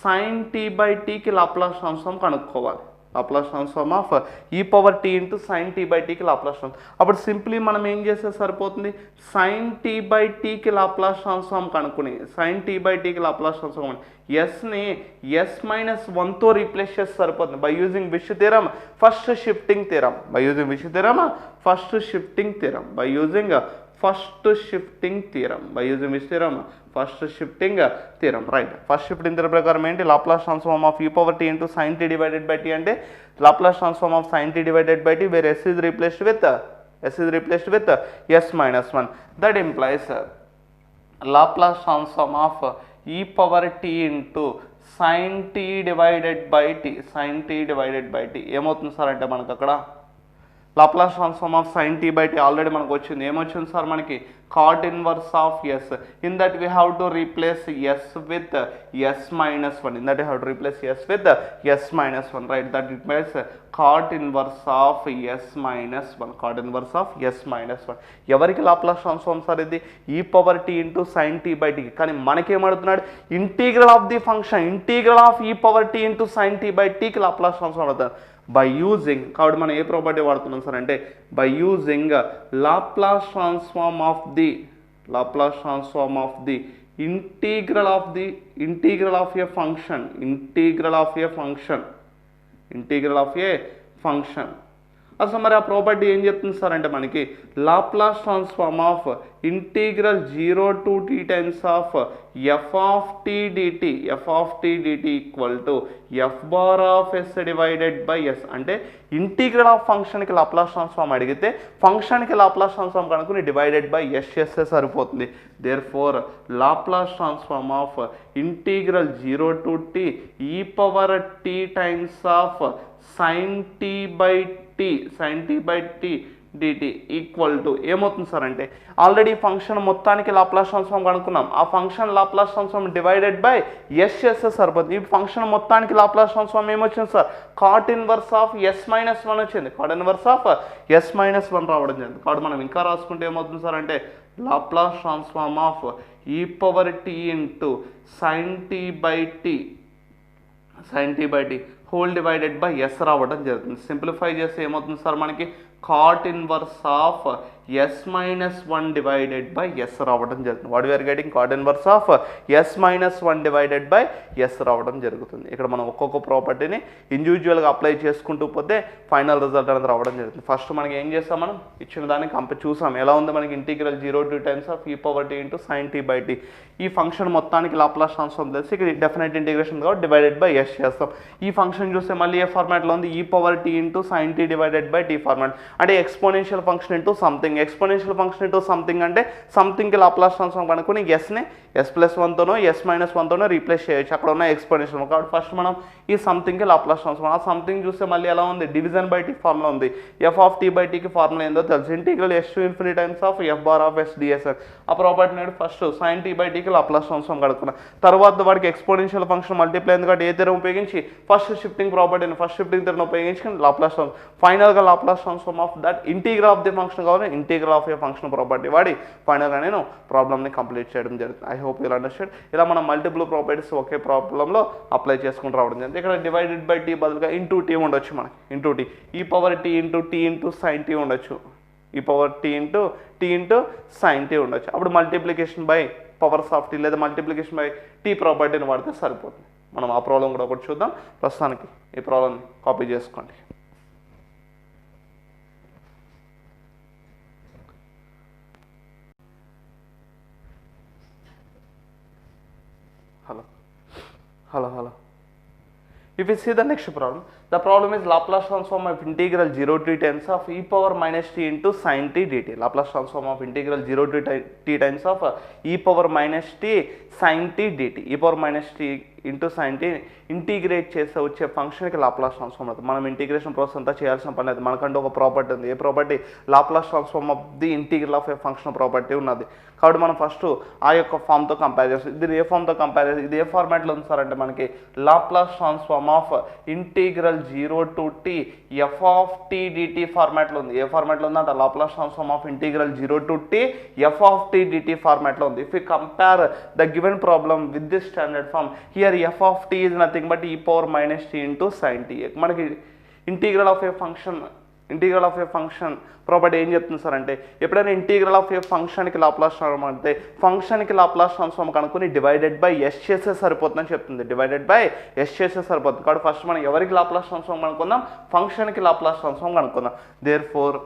sine t by టీకి లాప్లాస్ ట్రాన్స్ఫార్మ్ కనుక్కోవాలి. Laplace transform of e power t into sine t by టీకి లాప్లాస్ ట్రాన్స్ఫార్మ్. అప్పుడు సింప్లీ మనం ఏం చేస్తే సరిపోతుంది? సైన్ టీ బై టీకి లాప్లాస్ ట్రాన్స్ఫార్మ్ కనుక్కుని సైన్ టీ బై టీకి లాప్లాస్ ట్రాన్స్ఫార్మ్ ఎస్ని S-1తో రీప్లేస్ చేస్తే సరిపోతుంది. By using which theorem? First shifting theorem. By using which theorem? First shifting theorem. By using first shifting theorem. By using which theorem? First shifting theorem. Right. First shifting theorem ప్రకారం ఏంటి? Laplace transform of e power t into sine t divided by t అంటే Laplace transform of sine t divided by t where s is replaced with s-1. That implies Laplace transform of e power t into sin t divided by t, sin t divided by t ఏమవుతుంది సార్ అంటే మనకు అక్కడ Laplace transform of sine t by t already మనకు వచ్చింది. ఏమొచ్చింది సార్ మనకి? cot inverse of s. In that we have to replace s with s-1. In that you have to replace s with s-1. Right. That it means cot inverse of s-1. cot inverse of s-1. ఎవరికి లాప్లాస్ ట్రాన్స్ఫార్మ్ సార్ ఇది? E power t into sine t by t. కానీ మనకేమడుతున్నాడు? Integral of the function, integral of e power t into sine t by టీకి లాప్లాస్ ట్రాన్స్ఫార్మ్ అవుతారు. బై యూజింగ్, కాబట్టి మనం ఏ ప్రాపర్టీ వాడుతున్నాం సార్ అంటే by using Laplace transform of the integral of A function అసలు మరి ఆ ప్రాపర్టీ ఏం చెప్తుంది సార్ అంటే మనకి Laplace transform of integral 0 to t times of f of t dt equal to f bar of s divided by s. అంటే ఇంటిగ్రల్ ఆఫ్ ఫంక్షన్కి లాప్లాస్ ట్రాన్స్ఫార్మ్ అడిగితే ఫంక్షన్కి లాప్లాస్ ట్రాన్స్ఫార్మ్ కనుక్కొని డివైడెడ్ బై s చేస్తే సరిపోతుంది. Therefore Laplace transform of integral 0 to t e power t times of sin t by t dt equal to ఏమవుతుంది సార్ అంటే ఆల్రెడీ ఫంక్షన్ మొత్తానికి లాప్లాస్ ట్రాన్స్ఫార్మ్ కనుక్కున్నాం. ఆ function Laplace transform divided by yes చేస్తే సరిపోతుంది. ఈ ఫంక్షన్ మొత్తానికి లాప్లాస్ ట్రాన్స్ఫార్మ్ ఏమొచ్చింది sir cot inverse of yes minus 1 వచ్చింది. Cot inverse of yes minus 1 రావడం జరిగింది. కాబట్టి మనం ఇంకా రాసుకుంటే ఏమవుతుంది సార్ అంటే Laplace transform of e power t into sin t by t whole divided by yes రావడం జరుగుతుంది. సింప్లిఫై చేస్తే ఏమవుతుంది సార్ మనకి cot inverse of yes minus 1 divided by yes రావడం జరుగుతుంది. What we are getting cot inverse of yes minus 1 divided by yes రావడం జరుగుతుంది. ఇక్కడ మనం ఒక్కొక్క ప్రాపర్టీని ఇండివిజువల్గా అప్లై చేసుకుంటూ పోతే ఫైనల్ రిజల్ట్ అనేది రావడం జరుగుతుంది. ఫస్ట్ మనకి ఏం చేస్తాం, మనం ఇచ్చిన దాన్ని చూసాం ఎలా ఉంది మనకి integral 0 to times of e power t into sin t by t. ఈ ఫంక్షన్ మొత్తానికి లాప్లాస్ ట్రాన్స్ఫార్మ్ తెలిసి ఇక్కడ డెఫినెట్ ఇంటిగ్రేషన్ కాబట్టి డివైడెడ్ బై ఎస్ చేస్తాం. ఈ ఫంక్షన్ చూస్తే మళ్ళీ ఏ ఫార్మాట్లో ఉంది e power t into sin t divided by t format. అంటే exponential function into something, exponential function into something అంటే సంథింగ్కి లాప్లాస్ ట్రాన్స్ఫార్మ్ కనుక్కొని ఎస్ని ఎస్ ప్లస్ 1తోనో ఎస్ మైనస్ 1తోనో రీప్లేస్ చేయొచ్చు అక్కడ ఉన్న ఎక్స్పోనెన్షియల్. కాబట్టి ఫస్ట్ మనం ఈ సంథింగ్కి లాప్లాస్ ట్రాన్స్ఫార్మ్, ఆ సంథింగ్ చూస్తే మళ్ళీ ఎలా ఉంది డివిజన్ బై టీ ఫార్ములా ఉంది. ఎఫ్ ఆఫ్ టీ బై టీకి ఫార్ములా ఏందో తెలుసు integral s to infinity times of F bar of s ds. ఆ ప్రాపర్టీ నేడు ఫస్ట్ sin t by టీకి లాప్లాస్ ట్రాన్స్ఫార్మ్ కనుక్కున్నా. తర్వాత వాడికి ఎక్స్పోనెన్షియల్ ఫంక్షన్ మల్టిప్లై అయింది కాబట్టి ఏ థియరం ఉపయోగించి ఫస్ట్ షిఫ్టింగ్ ప్రాపర్టీని ఫస్ట్ షిఫ్టింగ్ థియరం ఉపయోగించి లాప్లాస్ ట్రాన్స్ఫార్మ్ ఫైనల్గా Laplace transform of that integral of the function కావాలి integral of A function property వాడి ఫైనల్గా నేను ప్రాబ్లమ్ని కంప్లీట్ చేయడం జరుగుతుంది. I hope you understand. ఇలా మనం మల్టిపుల్ ప్రాపర్టీస్ ఒకే ప్రాబ్లంలో అప్లై చేసుకుని రావడం జరిగింది. ఇక్కడ డివైడెడ్ బై టీ బదులుగా ఇంటూ టీ ఉండొచ్చు మనకి into t e power t into sin t ఉండొచ్చు e power t into sin t ఉండొచ్చు. అప్పుడు multiplication by powers of t లేదా మల్టిప్లికేషన్ బై టీ ప్రాపర్టీని వాడితే సరిపోతుంది. మనం ఆ ప్రాబ్లం కూడా ఒకటి చూద్దాం. ప్రస్తుతానికి ఈ ప్రాబ్లమ్ని కాపీ చేసుకోండి. Hello. If you see the next problem, the problem is Laplace transform of integral 0 to t times of e power minus t into sin t dt. Laplace transform of integral 0 to t times of e power minus t sin t dt. e power minus t into sin t integrate చేస్తే వచ్చే ఫంక్షన్కి లాప్లాస్ ట్రాన్స్ఫార్మ్ అవుతుంది. మనం ఇంటిగ్రేషన్ ప్రాసెస్ అంతా చేయాల్సిన పని లేదు. మనకంటే ఒక ప్రాపర్టీ ఉంది. ఏ property Laplace transform of the integral of A function property ఉన్నది. కాబట్టి మనం ఫస్ట్ ఆ యొక్క ఫామ్తో కంపేర్ చేస్తాం. ఇది ఏ ఫామ్తో కంపేర్ చేస్తాం, ఇది ఏ ఫార్మాట్లో ఉంది సార్ అంటే మనకి Laplace transform of integral 0 to t F of tea dt ఫార్మాట్లో ఉంది. ఏ ఫార్మాట్లో ఉందంటే Laplace transform of integral 0 to t F of tea dt ఫార్మాట్లో ఉంది. If you compare the given problem with this standard form here f of t is nothing but e power minus t into sin t. మనకి integral of A function property ఏం చెప్తుంది సార్ అంటే ఎప్పుడైనా ఇంటిగ్రల్ ఆఫ్ ఏ ఫంక్షన్కి లాప్లాస్ ట్రాన్స్ఫార్మ్ అంటే ఫంక్షన్కి లాప్లాస్ ట్రాన్స్ఫార్మ్ కనుక్కొని డివైడెడ్ బై ఎస్ చేస్తే సరిపోతుందని చెప్తుంది. డివైడెడ్ బై ఎస్ చేస్తే సరిపోతుంది. కాబట్టి ఫస్ట్ మనం ఎవరికి లాప్లాస్ ట్రాన్స్ఫార్మ్ కనుక్కుందాం, ఫంక్షన్కి లాప్లాస్ ట్రాన్స్ఫార్మ్ కనుక్కుందాం. Therefore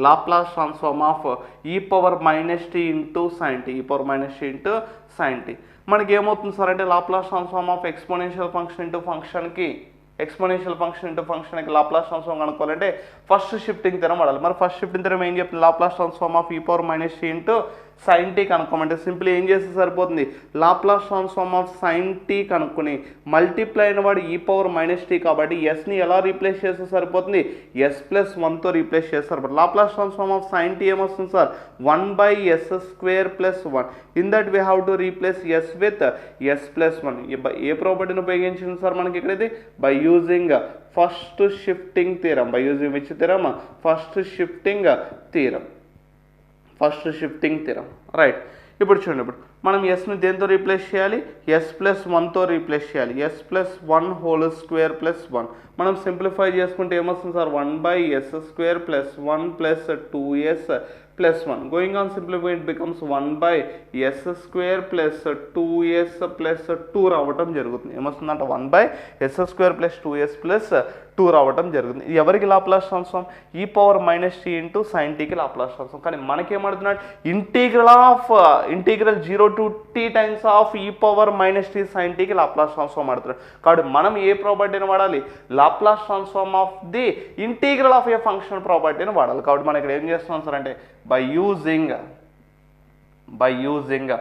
Laplace transform of e power minus t into sin t, e power minus t into sin t. మనకి ఏమవుతుంది సార్ అంటే Laplace transform of exponential function into ఫంక్షన్కి లాప్లాస్ ట్రాన్స్ఫార్మ్ కనుక్కోవాలంటే ఫస్ట్ షిఫ్టింగ్ థియరం వాడాలి. మరి ఫస్ట్ షిఫ్టింగ్ థియరం ఏం చెప్తుంది, Laplace transform of e power minus t into sin t కనుక్కోమంటే సింపుల్ ఏం చేస్తే సరిపోతుంది, Laplace transform of sin t కనుక్కొని మల్టిప్లై అయిన వాడు ఈ పవర్ మైనస్ టీ కాబట్టి ఎస్ని ఎలా రీప్లేస్ చేస్తే సరిపోతుంది, ఎస్ ప్లస్ 1తో రీప్లేస్ చేస్తే సరిపోతుంది. Laplace transform of sin t ఏమొస్తుంది sir 1/s² + 1. In that we have to replace s with s plus 1. ఏ ప్రాపర్టీని ఉపయోగించింది సార్ మనకి ఇక్కడ ఇది by using first shifting theorem. By using which theorem, first shifting theorem right. ఇప్పుడు చూడండి, ఇప్పుడు మనం ఎస్ని దేంతో రీప్లేస్ చేయాలి, ఎస్ ప్లస్ 1తో రీప్లేస్ చేయాలి. S plus 1² + 1. మనం సింప్లిఫై చేసుకుంటే ఏమొస్తుంది sir 1/s² + 1 + 2s + 1. Going on simplify it becomes 1/s² + 2s + 2 రావటం జరుగుతుంది. ఏమొస్తుందంటే 1/s² + 2s + 2 రావటం జరుగుతుంది. ఇది ఎవరికి Laplace transform? e power minus t into sine టీకి లాప్లాస్ ట్రాన్స్ఫార్మ్. కానీ మనకేమడుతున్నాడు integral 0 to t times of e power minus t sine టీకి లాప్లాస్ ట్రాన్స్ఫార్మ్ ఆడుతున్నాడు. కాబట్టి మనం ఏ ప్రాపర్టీని వాడాలి? Laplace transform of the integral of A function ప్రాపర్టీని వాడాలి. కాబట్టి మనం ఇక్కడ ఏం చేస్తున్నాం సార్ అంటే by using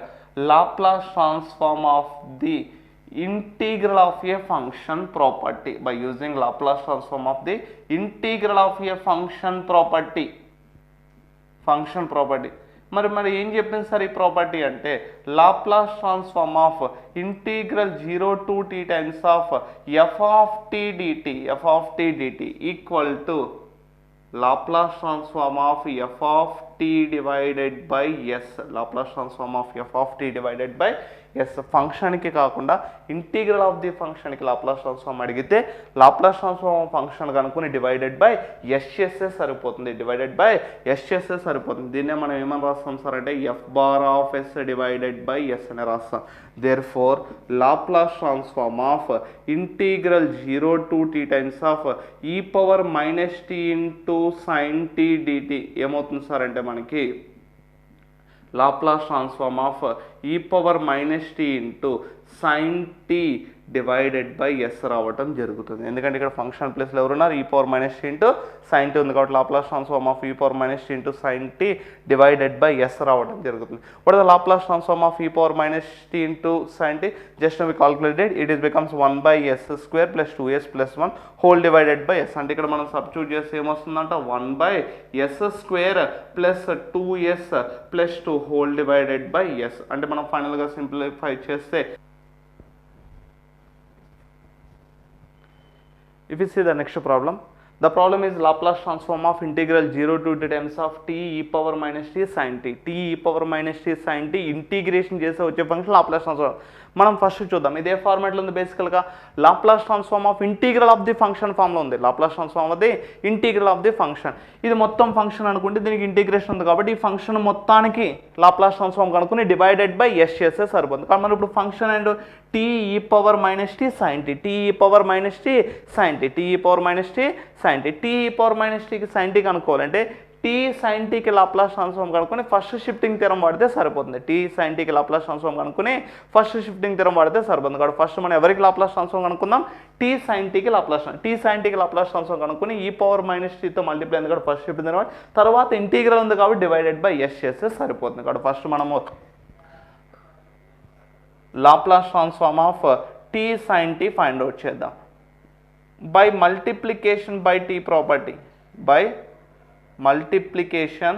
Laplace transform of the integral of a function property, by using Laplace transform of the integral of a function property మరి ఏం చెప్పింది సార్ ఈ ప్రాపర్టీ అంటే Laplace transform of integral 0 to t times of f of t dt equal to Laplace transform of f of t divided by s. Laplace transform of f of t divided by s. ఫంక్షన్కి కాకుండా ఇంటీగ్రల్ ఆఫ్ ది ఫంక్షన్కి లాప్లాస్ ట్రాన్స్ఫార్మ్ అడిగితే లాప్లాస్ ట్రాన్స్ఫార్మ్ ఫంక్షన్ కనుక్కొని డివైడెడ్ బై ఎస్ఎస్ఏ సరిపోతుంది. దీన్నే మనం ఏమని రాస్తాం సార్ అంటే f bar of s divided by s అని రాస్తాం. Therefore Laplace transform of integral 0 to t times of e power minus t into sine t dt ఏమవుతుంది సార్ అంటే మనకి Laplace transform of e power minus t into sine t divided by s రావటం జరుగుతుంది. ఎందుకంటే ఇక్కడ ఫంక్షన్ ప్లేస్లో ఎవరున్నారు? e power minus t into sine t ఉంది కాబట్టి Laplace transform of e power minus t into sine t divided by s రావటం జరుగుతుంది. What is the Laplace transform of e power minus t into sine t? Just we calculated it is becomes 1/s² plus 2s+1 whole divided by yes. అంటే ఇక్కడ మనం సబ్స్టిట్యూట్ చేస్తే ఏమొస్తుందంట 1/s² plus 2s plus 2 whole divided by yes. అంటే మనం ఫైనల్గా సింప్లిఫై చేస్తే if you see the next problem, the problem is Laplace transform of integral 0 to t times of t e power minus t sin t. t e power minus t sin t integration చేసే వచ్చే ఫంక్షన్ లాప్లాస్ ట్రాన్స్ఫార్మ్. మనం ఫస్ట్ చూద్దాం ఇదే ఫార్మాట్లో ఉంది. బేసికల్గా Laplace transform of integral of the function ఫామ్లో ఉంది. Laplace transform of the integral of the function. ఇది మొత్తం ఫంక్షన్ అనుకుంటే దీనికి ఇంటిగ్రేషన్ ఉంది కాబట్టి ఈ ఫంక్షన్ మొత్తానికి లాప్లాస్ ట్రాన్స్ఫార్మ్ కనుక్కుని డివైడెడ్ బై ఎస్ చేస్తే సరిపోతుంది. కాబట్టి మనం ఇప్పుడు function and t e power minus t sine t, t e power minus t sine t, t e power minus t sine t, t e power minus టీకి సైన్ టీ కనుక్కోవాలంటే t sin t కి లాప్లాస్ ట్రాన్స్ఫార్మ్ కనుక్కొని ఫస్ట్ షిఫ్టింగ్ థియరం వాడితే సరిపోతుంది. t sin t కి లాప్లాస్ ట్రాన్స్ఫార్మ్ కనుక్కొని ఫస్ట్ షిఫ్టింగ్ థియరం వాడితే సరిపోతుంది. కాబట్టి ఫస్ట్ మనం ఎవరికి లాప్లాస్ ట్రాన్స్ఫార్మ్ కనుక్కుందాం? t sin t కి లాప్లాస్ ట్రాన్స్ఫార్మ్ కనుక్కొని e పవర్ మైనస్ టీతో మల్టిప్లై అయింది కాబట్టి ఫస్ట్ షిఫ్టింగ్ థియరం తర్వాత ఇంటీగ్రల్ ఉంది కాబట్టి డివైడెడ్ బై ఎస్ చేస్తే సరిపోతుంది. కాబట్టి ఫస్ట్ మనము Laplace transform of t sin t find out చేద్దాం by multiplication by t property. By multiplication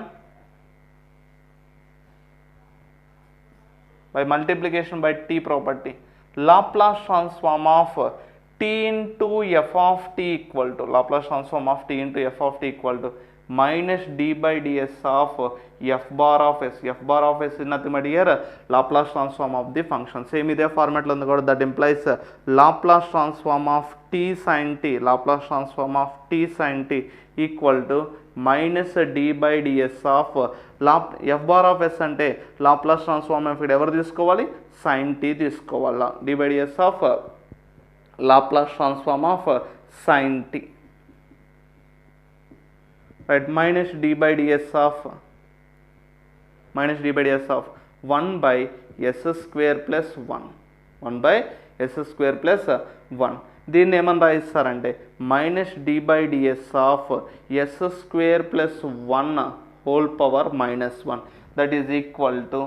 by t property, Laplace transform of t into f of t equal to Laplace transform of t into f of t equal to minus d by ds of f bar of s. f bar of s is nothing but here Laplace transform of the function. Same ఇదే ఫార్మాట్లో ఉంది కూడా. that implies Laplace transform of t sin t, Laplace transform of t sin t equal to minus d by ds of f bar of s అంటే లాప్లాస్ ట్రాన్స్ఫార్మ్ ఆఫ్ ఎవరు తీసుకోవాలి? sin t తీసుకోవాలా. d by ds of Laplace transform of sin t, right? minus d by ds of 1 by s square plus 1, 1 by s square plus 1. దీన్ని ఏమని రాయిస్తారంటే minus d by ds of yes square plus 1 whole power minus 1 that is equal to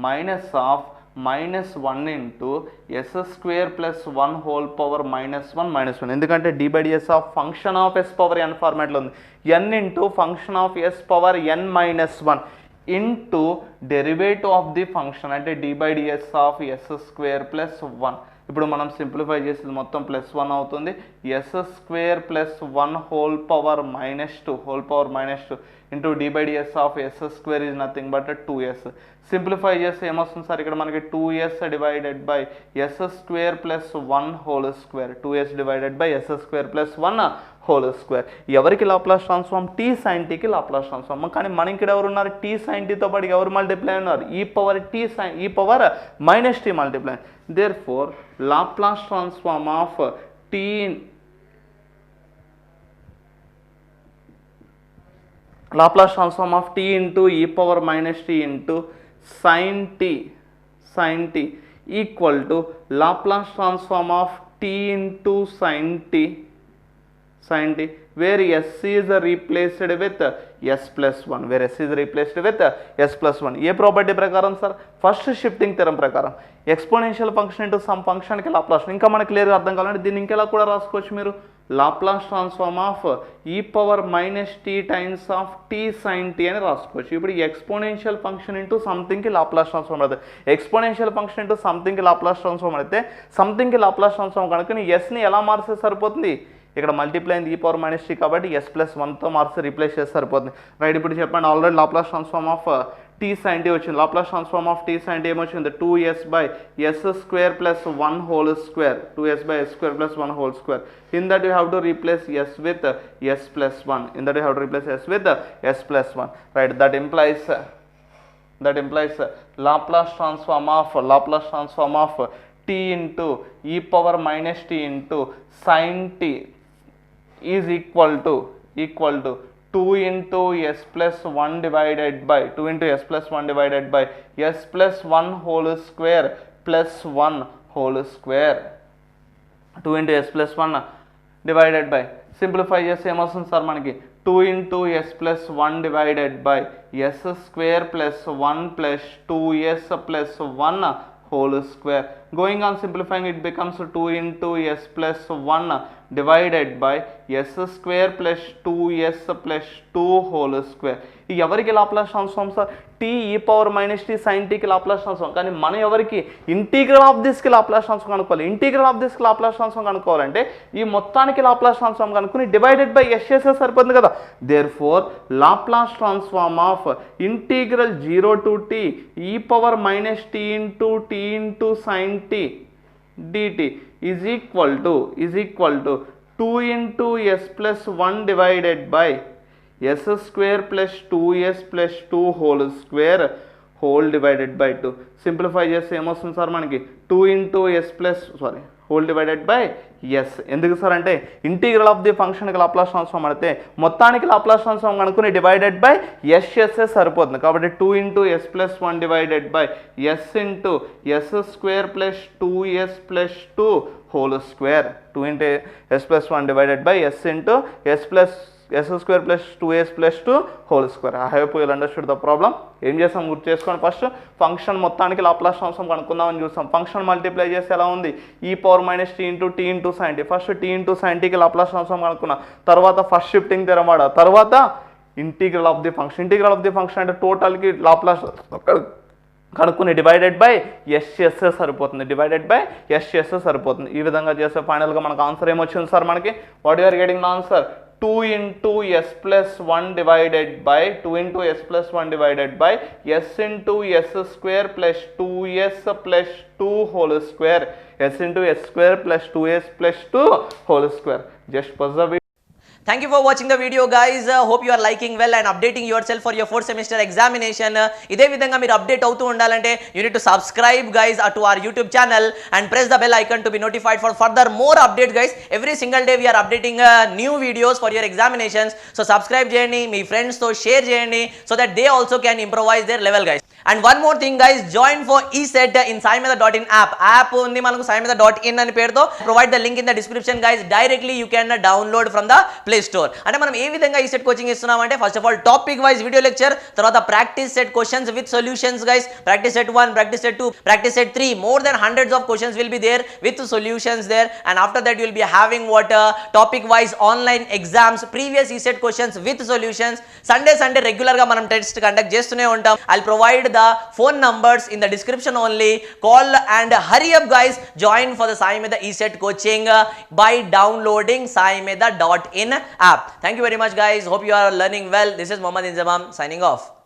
minus of -1 into s square plus 1 whole power -1 ఎందుకంటే d by ds of function of s power n ఫార్మాట్లో ఉంది. N into function of s power n-1 into derivative of the function అంటే d by ds of yes square plus 1. ఇప్పుడు మనం సింప్లిఫై చేసేది మొత్తం +1 అవుతుంది. S square plus 1 whole power -2 into d by ds of yes square is nothing but 2s. Simplify చేస్తే ఏమొస్తుంది సార్ ఇక్కడ మనకి 2s divided by yes square plus 1 whole square, 2s divided by yes square plus 1 whole square. ఎవరికి Laplace transform? t sin t కి లాప్లాస్ ట్రాన్స్ఫార్మ్. కానీ మన ఇక్కడ ఎవరు ఉన్నారు? t sin t తో పాటు ఎవరు మల్టిప్లై ఉన్నారు? e power minus t multiply. Therefore Laplace transform of t Laplace transform of t into e power minus t into sin t equal to Laplace transform of t into sin t where s is replaced with s plus 1 where s is replaced with s plus 1 A property ప్రకారం సార్ ఫస్ట్ షిఫ్టింగ్ థియరం ప్రకారం ఎక్స్పోనెన్షియల్ ఫంక్షన్ ఇంటూ సమ్ ఫంక్షన్కి లాప్లాస్ ఇంకా మనకు క్లియర్గా అర్థం కావాలంటే దీన్ని ఇంకెలా కూడా రాసుకోవచ్చు మీరు Laplace transform of e power minus t times of t sine t అని రాసుకోవచ్చు ఇప్పుడు ఎక్స్పోనెన్షియల్ ఫంక్షన్ ఇంటూ సంథింగ్కి లాప్లాస్ ట్రాన్స్ఫార్మ్ అవుతుంది ఎక్స్పోనెన్షియల్ ఫంక్షన్ ఇంటూ సంథింగ్కి లాప్లాస్ ట్రాన్స్ఫార్మ్ అయితే సంథింగ్కి లాప్లాస్ ట్రాన్స్ఫార్మ్ కనుక ఎస్ని ఎలా మార్చేస్తే సరిపోతుంది ఇక్కడ మల్టిప్లై అయింది ఈ పవర్ మైనస్ టీ కాబట్టి ఎస్ ప్లస్ 1తో మార్చి రీప్లేస్ చేస్తే సరిపోతుంది రైట్ ఇప్పుడు చెప్పండి already Laplace transform of t sine t వచ్చింది Laplace transform of t sine t ఏమొచ్చింది 2s by s square plus 1 whole square 2s by s square plus 1 whole square in that you have to replace s with s plus 1 in that you have to replace s with s plus 1 right that implies Laplace transform of t into e power minus t into sin t is equal to 2 into s plus 1 divided by s plus 1 whole square plus 1 whole square 2 into s plus 1 divided by simplify చేస్తే ఏమొస్తుంది సార్ మనకి 2 into s plus 1 divided by s square plus 1 plus 2s plus 1 whole square going on simplifying it becomes 2 into s plus 1 divided by s square plus 2s plus 2 whole square ఈ ఎవరికి Laplace transform sir t e power minus t sine టీకి లాప్లాస్ ట్రాన్స్ఫార్మ్ కానీ మనం ఎవరికి ఇంటీగ్రల్ ఆఫ్ దిస్కి లాప్లాస్ ట్రాన్స్ఫార్మ్ కనుక్కోవాలి ఇంటీగ్రల్ ఆఫ్ దిస్కి లాప్లాస్ ట్రాన్స్ఫార్మ్ కనుక్కోవాలంటే ఈ మొత్తానికి లాప్లాస్ ట్రాన్స్ఫార్మ్ కనుక్కుని డివైడెడ్ బై ఎస్ చేస్తే సరిపోతుంది కదా therefore Laplace transform of integral 0 to t e power minus t into sine t dt is equal to 2 into s plus 1 divided by s square plus 2s plus 2 whole divided by 2 simplify చేస్తే ఏమొస్తుంది సార్ మనకి 2 into s plus whole divided by s ఎందుకు సార్ అంటే ఇంటిగ్రల్ ఆఫ్ ది ఫంక్షన్కి లాప్లాస్ ట్రాన్స్ఫార్మ్ అయితే మొత్తానికి లాప్లాస్ ట్రాన్స్ఫార్మ్ కనుక్కుని డివైడెడ్ బై ఎస్ చేస్తే సరిపోతుంది కాబట్టి 2 into s plus 1 divided by s into s square plus 2s plus 2 whole square 2 into s plus 1 divided by s into s square plus 2s plus 2 whole square I hope you will understood the problem ఏం చేస్తాం గుర్తు చేసుకోండి ఫస్ట్ ఫంక్షన్ మొత్తానికి లాప్లాస్ ట్రాన్స్ఫార్మ్ కనుక్కుందామని చూస్తాం ఫంక్షన్ మల్టిప్లై చేస్తే ఎలా ఉంది e power minus t into sine t first t into sine టీకి లాప్లాస్ ట్రాన్స్ఫార్మ్ కనుక్కున్నాం తర్వాత ఫస్ట్ షిఫ్టింగ్ థియరం వాడా తర్వాత ఇంటిగ్రల్ ఆఫ్ ది ఫంక్షన్ అంటే టోటల్కి లాప్లాస్ కనుక్కుని డివైడెడ్ బై ఎస్ చేస్తే సరిపోతుంది ఈ విధంగా చేస్తే ఫైనల్గా మనకు ఆన్సర్ ఏమొచ్చింది సార్ మనకి what you are getting answer 2 into s plus 1 divided by s into s square plus 2s plus 2 whole square s into s square plus 2s plus 2 whole square just pause the video.
Thank you for watching the video guys. Hope you are liking well and updating yourself for your 4th semester examination. ఇదే విధంగా మీరు అప్డేట్ అవుతూ ఉండాలంటే you need to subscribe guys to our YouTube channel and press the bell icon to be notified for further more updates guys. Every single day we are updating new videos for your examinations. So subscribe చేయండి మీ ఫ్రెండ్స్ తో షేర్ చేయండి so that they also can improvise their level guys. And one more thing guys, join for ESET in saimeda.in app ఉంది మనకు saimeda.in అని పేరుతో provide the link in the description guys. Directly you can download from the Play Store. అంటే మనం ఏ విధంగా ESET కోచింగ్ ఇస్తున్నాం అంటే first of all topic wise video lecture, తర్వాత practice set questions with solutions guys, practice set 1, practice set 2, practice set 3, more than hundreds of questions will be there with solutions there, and after that you will be having what topic wise online exams, previous ESET questions with solutions. Sunday regular గా మనం టెస్ట్ కండక్ట్ చేస్తూనే ఉంటాం. I'll provide the phone numbers in the description only. Call and hurry up guys, join for the Sai Medha ESET coaching by downloading saimeda.in app. Thank you very much guys, hope you are learning well. This is Mohammad Inzamam signing off.